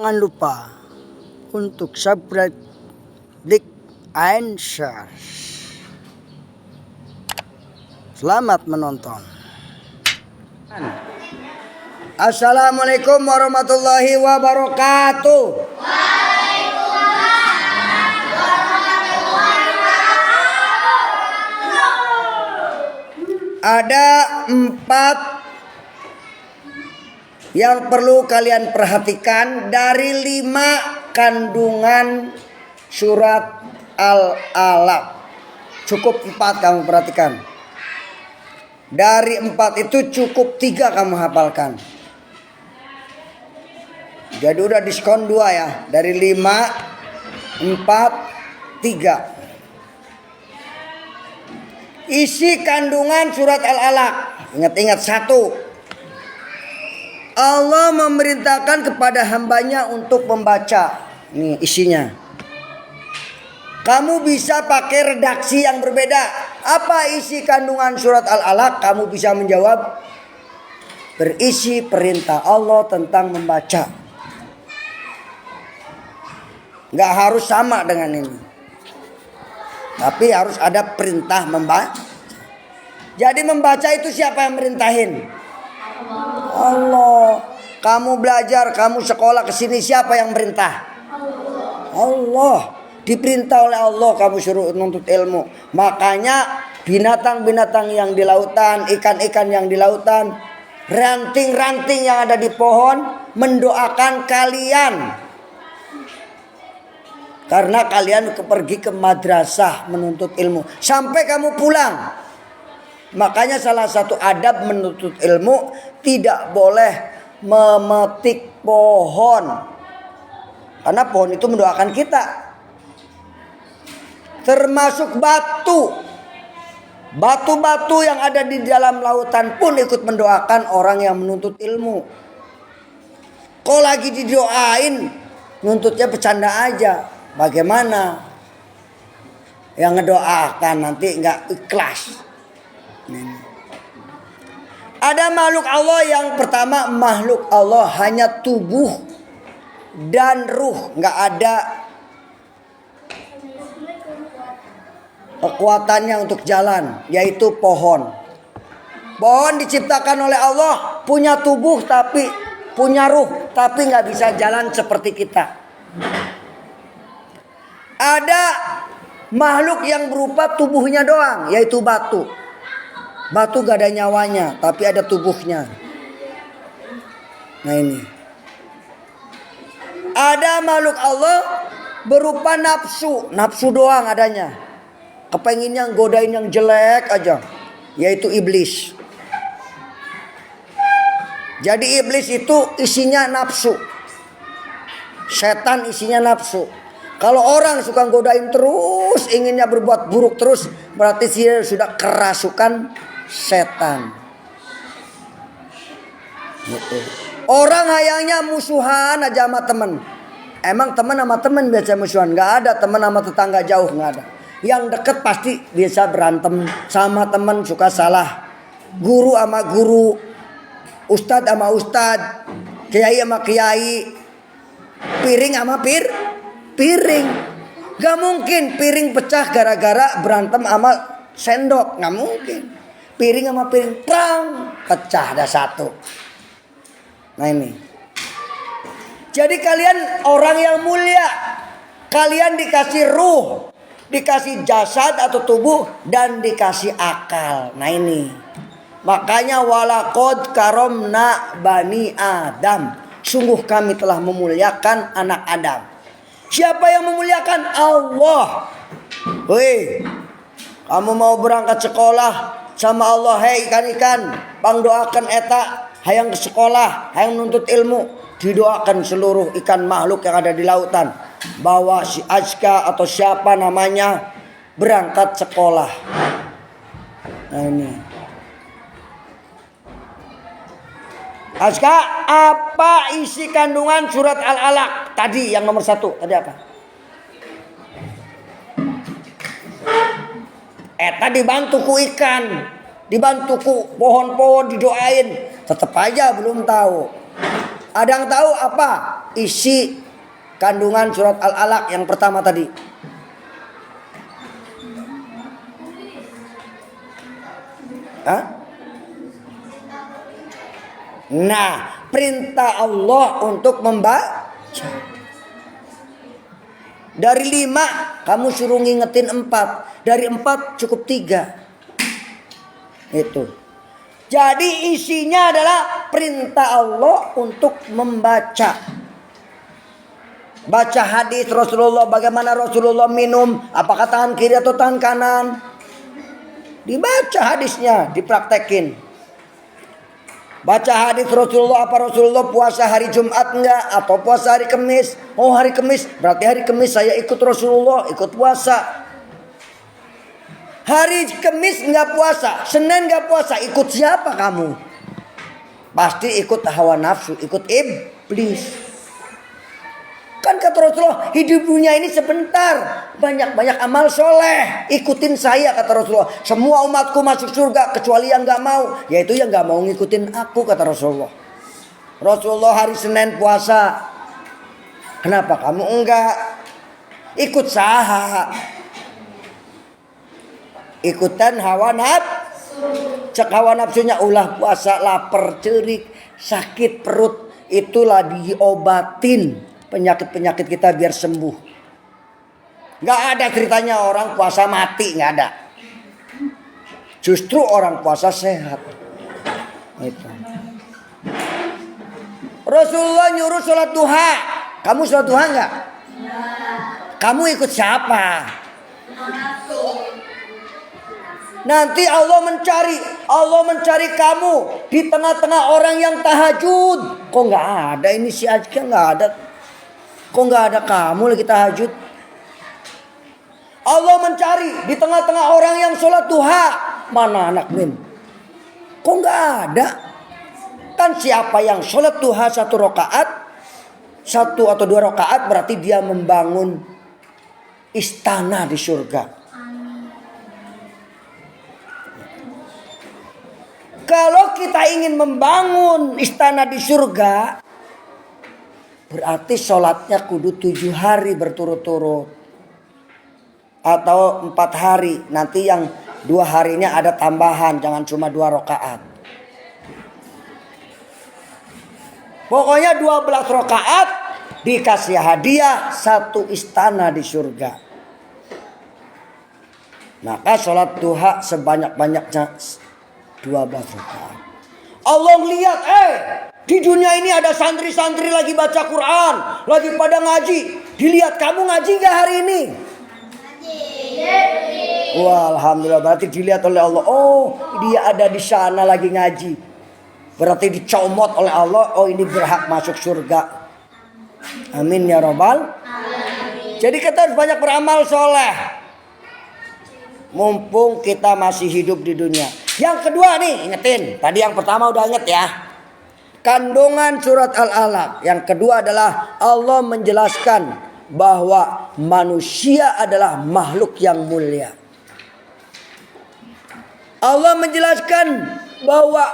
Jangan lupa untuk subscribe, like, and share. Selamat menonton. Assalamualaikum warahmatullahi wabarakatuh. Ada 4 yang perlu kalian perhatikan dari 5 kandungan surat Al-Alaq. Cukup 4 kamu perhatikan. Dari 4 itu cukup 3 kamu hafalkan. Jadi udah diskon 2 ya. Dari 5, 4, 3. Isi kandungan surat Al-Alaq. Ingat-ingat 1. Allah memerintahkan kepada hambanya untuk membaca. Nih isinya. Kamu bisa pakai redaksi yang berbeda. Apa isi kandungan surat Al-Alaq? Kamu bisa menjawab. Berisi perintah Allah tentang membaca. Gak harus sama dengan ini. Tapi harus ada perintah membaca. Jadi membaca itu siapa yang merintahin? Allah. Kamu belajar, kamu sekolah kesini, siapa yang perintah? Allah. Diperintah oleh Allah kamu suruh nuntut ilmu. Makanya binatang-binatang yang di lautan, ikan-ikan yang di lautan, ranting-ranting yang ada di pohon mendoakan kalian. Karena kalian pergi ke madrasah menuntut ilmu sampai kamu pulang. Makanya salah satu adab menuntut ilmu, tidak boleh memetik pohon. Karena pohon itu mendoakan kita. Termasuk batu. Batu-batu yang ada di dalam lautan pun ikut mendoakan orang yang menuntut ilmu. Kok lagi didoain, nuntutnya bercanda aja. Bagaimana? Yang ngedoakan nanti nggak ikhlas. Ada makhluk Allah yang pertama, makhluk Allah hanya tubuh dan ruh, nggak ada kekuatannya untuk jalan, yaitu pohon. Pohon diciptakan oleh Allah, punya tubuh tapi punya ruh, tapi nggak bisa jalan seperti kita. Ada makhluk yang berupa tubuhnya doang, yaitu batu. Batu gak ada nyawanya, tapi ada tubuhnya. Nah ini. Ada makhluk Allah berupa nafsu. Nafsu doang adanya. Kepenginnya godain yang jelek aja. Yaitu iblis. Jadi iblis itu isinya nafsu. Setan isinya nafsu. Kalau orang suka godain terus, inginnya berbuat buruk terus, berarti dia sudah kerasukan setan. Orang hayangnya musuhan aja sama temen. Emang temen sama temen biasa musuhan? Gak ada. Temen sama tetangga jauh gak ada. Yang deket pasti biasa berantem sama temen, suka salah. Guru sama guru, ustadz sama ustadz, kiai sama kiai, piring sama piring. Gak mungkin piring pecah gara-gara berantem sama sendok. Gak mungkin. Piring sama piring perang, pecah ada satu. Nah ini. Jadi kalian orang yang mulia. Kalian dikasih ruh, dikasih jasad atau tubuh, dan dikasih akal. Nah ini. Makanya walaqad karomna bani Adam. Sungguh kami telah memuliakan anak Adam. Siapa yang memuliakan? Allah. Woi, kamu mau berangkat sekolah sama Allah, hei ikan-ikan, pangdoakan eta, hayang ke sekolah, hayang nuntut ilmu. Didoakan seluruh ikan makhluk yang ada di lautan, bahwa si Azka atau siapa namanya berangkat sekolah. Nah ini. Azka, apa isi kandungan surat Al-Alaq tadi yang nomor 1? Tadi apa? Eta dibantu ku ikan, dibantu ku pohon-pohon didoain, tetap aja belum tahu. Ada yang tahu apa isi kandungan surat Al-Alaq yang pertama tadi? Hah? Nah, perintah Allah untuk membaca. Dari 5 kamu suruh ngingetin 4. Dari 4 cukup 3. Itu. Jadi isinya adalah perintah Allah untuk membaca. Baca hadis Rasulullah, bagaimana Rasulullah minum, apakah tangan kiri atau tangan kanan. Dibaca hadisnya, dipraktekin. Baca hadis Rasulullah, apa Rasulullah puasa hari Jumat enggak atau puasa hari Kamis? Oh, hari Kamis, berarti hari Kamis saya ikut Rasulullah, ikut puasa. Hari Kamis enggak puasa, Senin enggak puasa, ikut siapa kamu? Pasti ikut hawa nafsu, ikut iblis. Kan kata Rasulullah, hidup dunia ini sebentar, banyak-banyak amal soleh, ikutin saya kata Rasulullah. Semua umatku masuk surga kecuali yang gak mau, yaitu yang gak mau ngikutin aku kata Rasulullah. Rasulullah hari Senin puasa, kenapa kamu enggak? Ikut saha? Ikutan hawa nafsu. Cek hawa nafsunya, ulah puasa, lapar, cerik, sakit perut, itulah diobatin penyakit-penyakit kita biar sembuh. Gak ada ceritanya orang puasa mati, gak ada. Justru orang puasa sehat. Itu. Rasulullah nyuruh sholat duha. Kamu sholat duha gak? Kamu ikut siapa? Nanti Allah mencari kamu di tengah-tengah orang yang tahajud. Kok gak ada ini si Ajka, gak ada. Kok gak ada kamu lagi tahajud? Allah mencari di tengah-tengah orang yang sholat duha. Mana anak min? Kok gak ada? Kan siapa yang sholat duha 1 rakaat, 1 atau 2 rakaat, berarti dia membangun istana di surga. Kalau kita ingin membangun istana di surga, berarti sholatnya kudu 7 hari berturut-turut. Atau 4 hari. Nanti yang 2 harinya ada tambahan. Jangan cuma 2 rakaat. Pokoknya 12 rakaat dikasih hadiah 1 istana di surga. Maka sholat duha sebanyak-banyaknya 12 rakaat. Allah lihat, di dunia ini ada santri-santri lagi baca Quran, lagi pada ngaji. Dilihat, kamu ngaji gak hari ini? Ngaji. Wah, alhamdulillah, berarti dilihat oleh Allah. Oh, dia ada di sana lagi ngaji. Berarti dicomot oleh Allah. Oh, ini berhak masuk surga. Amin ya robbal. Jadi kita harus banyak beramal soleh, mumpung kita masih hidup di dunia. Yang kedua nih, ingetin. Tadi yang pertama udah inget ya. Kandungan surat Al-Alaq. Yang kedua adalah Allah menjelaskan bahwa manusia adalah makhluk yang mulia. Allah menjelaskan bahwa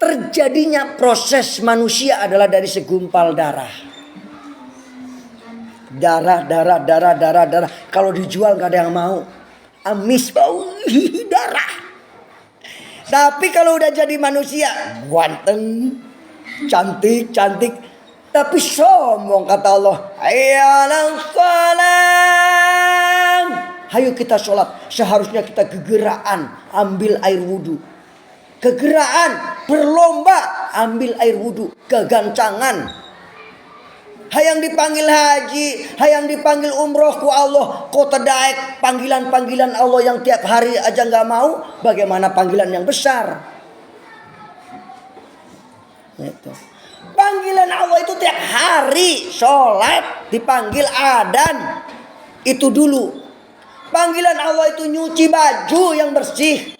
terjadinya proses manusia adalah dari segumpal darah. Darah. Kalau dijual gak ada yang mau. Amis bau darah. Tapi kalau udah jadi manusia, ganteng, cantik, tapi sombong kata Allah. Ayo kita sholat. Seharusnya kita kegeraan ambil air wudhu. Kegeraan berlomba ambil air wudhu. Kegancangan. Hayang dipanggil haji, hayang dipanggil umroh ku Allah. Kau terdaik panggilan-panggilan Allah yang tiap hari aja gak mau. Bagaimana panggilan yang besar? Itu. Panggilan Allah itu tiap hari. Sholat dipanggil adan. Itu dulu. Panggilan Allah itu nyuci baju yang bersih.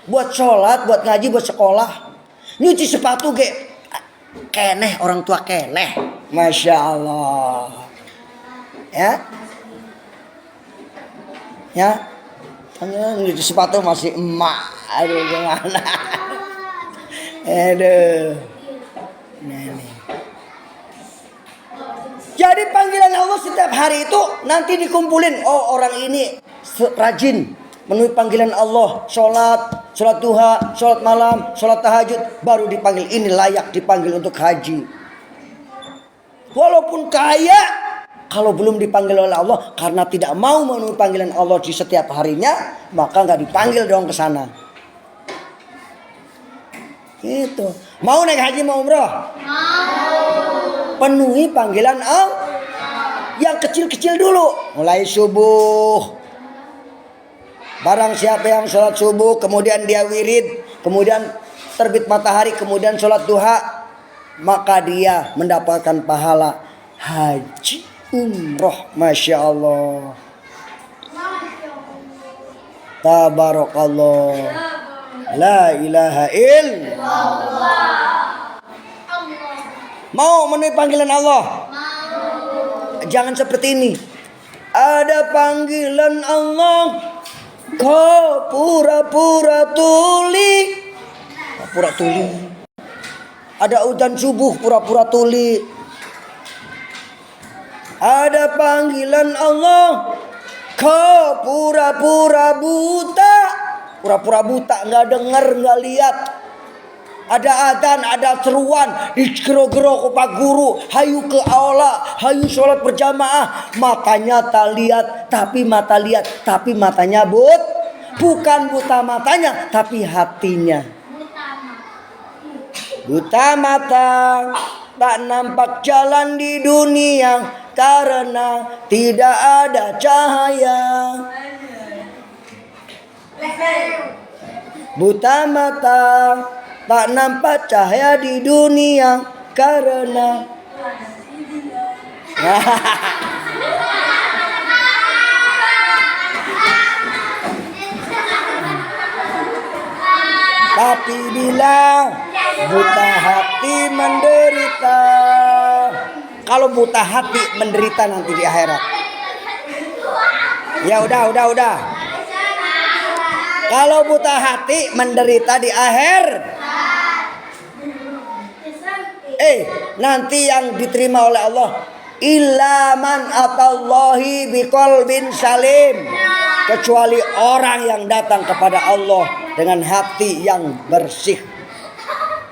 Buat sholat, buat ngaji, buat sekolah. Nyuci sepatu keneh, orang tua keneh. Masya Allah. Ya, nyuci sepatu masih emak. Aduh gimana. Aduh. Ini. Jadi panggilan Allah setiap hari itu nanti dikumpulin. Oh, orang ini rajin memenuhi panggilan Allah, sholat duha, sholat malam, sholat tahajud, baru dipanggil. Ini layak dipanggil untuk haji. Walaupun kaya, kalau belum dipanggil oleh Allah karena tidak mau memenuhi panggilan Allah di setiap harinya, maka nggak dipanggil dong ke sana. Gitu. Mau naik haji, mau umroh? Mau. Penuhi panggilan Allah. Yang kecil-kecil dulu, mulai subuh. Barang siapa yang sholat subuh, kemudian dia wirid, kemudian terbit matahari, kemudian sholat duha, maka dia mendapatkan pahala haji umroh. Masya Allah. Tabarakallah. La ilaha illallah. Mau memenuhi panggilan Allah? Jangan seperti ini. Ada panggilan Allah, kau pura-pura tuli. Pura tuli. Ada udan subuh, pura-pura tuli. Ada panggilan Allah, kau pura-pura buta. Pura-pura buta, nggak dengar, nggak lihat. Ada adzan, ada seruan, digero-gero ke Pak Guru, hayu ke aula, hayu sholat berjamaah. Matanya tak lihat, tapi mata lihat, tapi matanya bukan buta matanya, tapi hatinya. Buta mata, tak nampak jalan di dunia karena tidak ada cahaya. Buta mata, tak nampak cahaya di dunia karena tapi bila buta hati menderita. Kalau buta hati menderita nanti di akhirat. Ya udah. Kalau buta hati menderita di akhir, nanti yang diterima oleh Allah, illa man atallahi biqalbin salim, kecuali orang yang datang kepada Allah dengan hati yang bersih.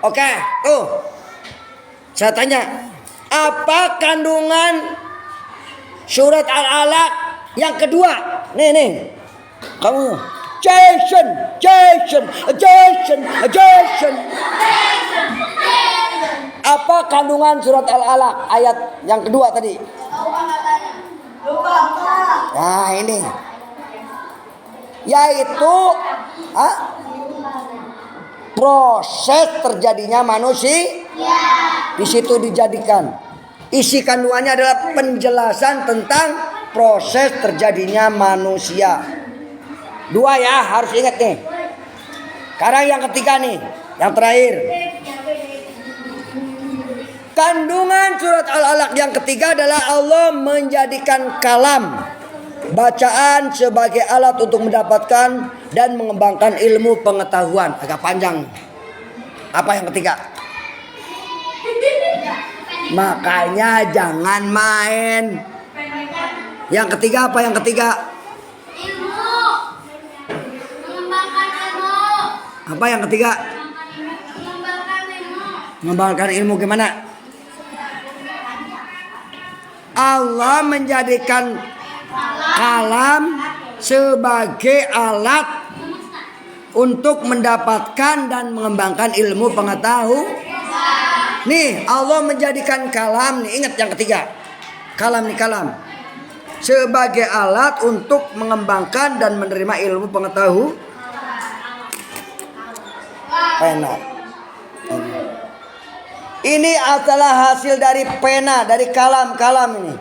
Oke, saya tanya, apa kandungan surat Al-Alaq yang kedua? Nih, kamu. Jason. Apa kandungan surat Al-Alaq ayat yang kedua tadi? Nah ini, yaitu proses terjadinya manusia. Di situ dijadikan. Isi kandungannya adalah penjelasan tentang proses terjadinya manusia. 2 ya, harus ingat nih. Sekarang yang ketiga nih, yang terakhir. Kandungan surat Al-Alaq yang ketiga adalah Allah menjadikan kalam, bacaan sebagai alat untuk mendapatkan dan mengembangkan ilmu pengetahuan. Agak panjang. Apa yang ketiga? Makanya jangan main. Yang ketiga apa yang ketiga? Apa yang ketiga? Mengembangkan ilmu gimana? Allah menjadikan kalam sebagai alat untuk mendapatkan dan mengembangkan ilmu pengetahuan. Nih, Allah menjadikan kalam nih, ingat yang ketiga. Kalam nih, kalam sebagai alat untuk mengembangkan dan menerima ilmu pengetahuan. Pena. Ini adalah hasil dari pena, dari kalam ini.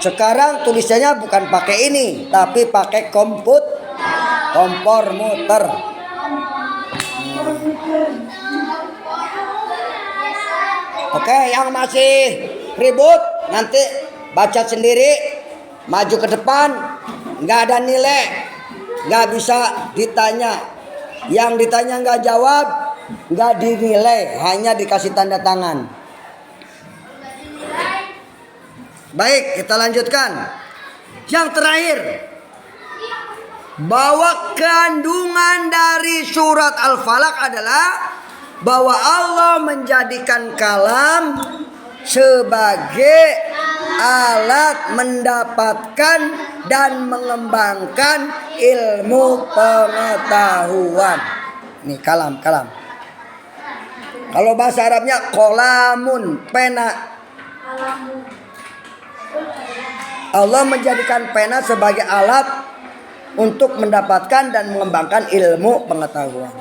Sekarang tulisannya bukan pakai ini, tapi pakai kompor muter. Oke, yang masih ribut nanti baca sendiri, maju ke depan, nggak ada nilai, nggak bisa ditanya. Yang ditanya nggak jawab, nggak dinilai, hanya dikasih tanda tangan. Baik, kita lanjutkan. Yang terakhir, bahwa kandungan dari surat Al-Falaq adalah bahwa Allah menjadikan kalam sebagai alat mendapatkan dan mengembangkan ilmu pengetahuan. Ini kalam. Kalau bahasa Arabnya kolamun, pena. Allah menjadikan pena sebagai alat untuk mendapatkan dan mengembangkan ilmu pengetahuan.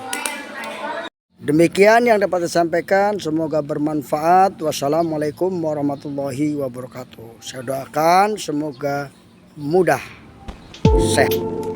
Demikian yang dapat saya sampaikan, semoga bermanfaat. Wassalamualaikum warahmatullahi wabarakatuh. Saya doakan semoga mudah, sehat.